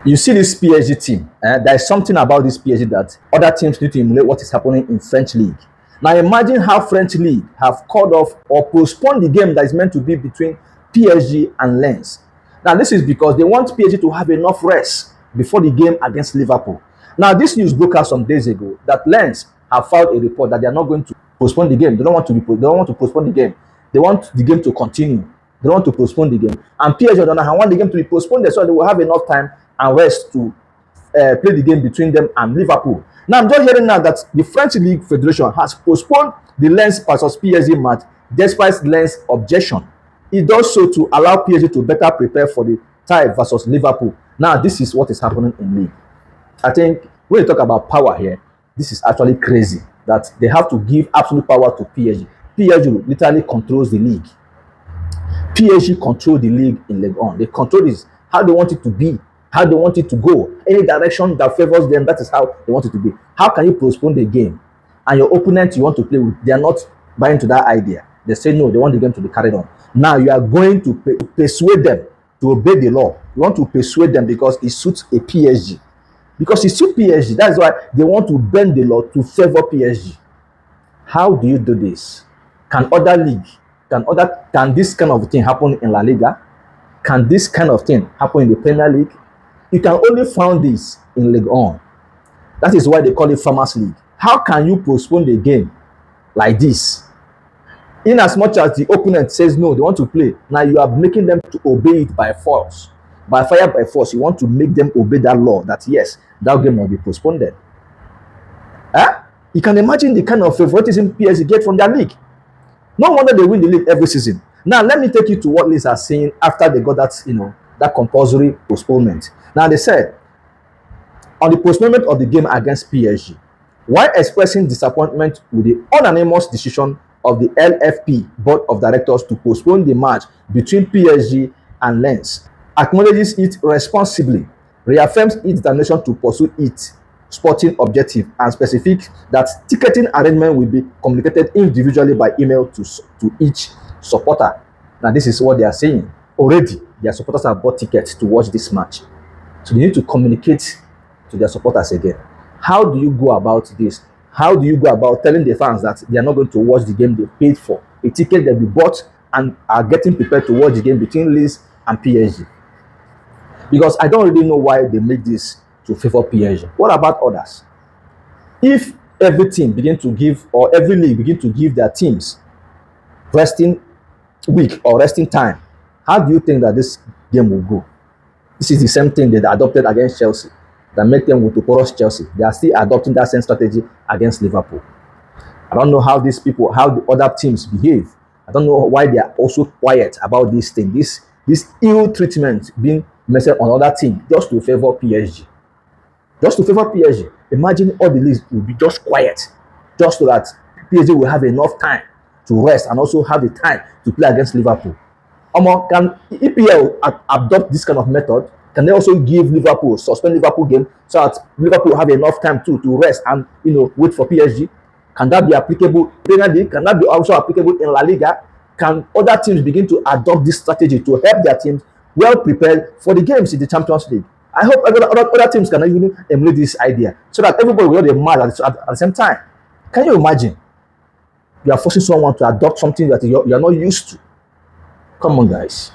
You see this PSG team, there is something about this PSG that other teams need to emulate what is happening in French league. Now imagine how French league have called off or postponed the game that is meant to be between PSG and Lens. Now this is because they want PSG to have enough rest before the game against Liverpool. Now this news broke out some days ago that Lens have filed a report that they are not going to postpone the game. They don't want to postpone the game. They want the game to continue. They don't want to postpone the game. And PSG on the other hand want the game to be postponed so they will have enough time and rest to play the game between them and Liverpool. Now I'm just hearing now that the French League Federation has postponed the Lens versus PSG match despite Lens' objection. It does so to allow PSG to better prepare for the tie versus Liverpool. Now this is what is happening in league. I think when you talk about power here, this is actually crazy that they have to give absolute power to PSG. PSG literally controls the league. PSG control the league in League On. They control this, how they want it to be, how they want it to go. Any direction that favors them, that is how they want it to be. How can you postpone the game and your opponent you want to play with, they are not buying to that idea? They say no, they want the game to be carried on. Now you are going to persuade them to obey the law. You want to persuade them because it suits a PSG. Because it suits PSG. That's why they want to bend the law to favor PSG. How do you do this? Can other league, can this kind of thing happen in La Liga? Can this kind of thing happen in the Premier League? You can only find this in League On. That is why they call it Farmers League. How can you postpone the game like this? In as much as the opponent says no, they want to play. Now you are making them to obey it by force. By fire, by force. You want to make them obey that law that yes, that game must be postponed. Huh? You can imagine the kind of favoritism PSG get from their league. No wonder they win the league every season. Now let me take you to what Leeds are saying after they got that, that compulsory postponement. Now they said on the postponement of the game against PSG, while expressing disappointment with the unanimous decision of the LFP board of directors to postpone the match between PSG and Lens, acknowledges it responsibly, reaffirms its determination to pursue its sporting objective, and specific that ticketing arrangement will be communicated individually by email to each supporter. Now this is what they are saying. Already their supporters have bought tickets to watch this match, so they need to communicate to their supporters again. How do you go about this? How do you go about telling the fans that they are not going to watch the game they paid for, a ticket that they bought, and are getting prepared to watch the game between Leeds and PSG? Because I don't really know why they make this to favor PSG. What about others? If every team begin to give, or every league begin to give their teams resting week or resting time, how do you think that this game will go? This is the same thing they adopted against Chelsea that made them to porous Chelsea. They are still adopting that same strategy against Liverpool. I don't know how these people, how the other teams behave. I don't know why they are also quiet about this thing. This ill treatment being measured on other team just to favor PSG. Just to favor PSG. Imagine all the leagues will be just quiet, just so that PSG will have enough time to rest and also have the time to play against Liverpool. Can EPL adopt this kind of method? Can they also give Liverpool, suspend Liverpool game so that Liverpool have enough time to rest and wait for PSG? Can that be applicable in Premier League? Can that be also applicable in La Liga? Can other teams begin to adopt this strategy to help their teams well prepared for the games in the Champions League? I hope other teams can even emulate this idea so that everybody will be mad at the same time. Can you imagine? You are forcing someone to adopt something that you are not used to. Come on, guys.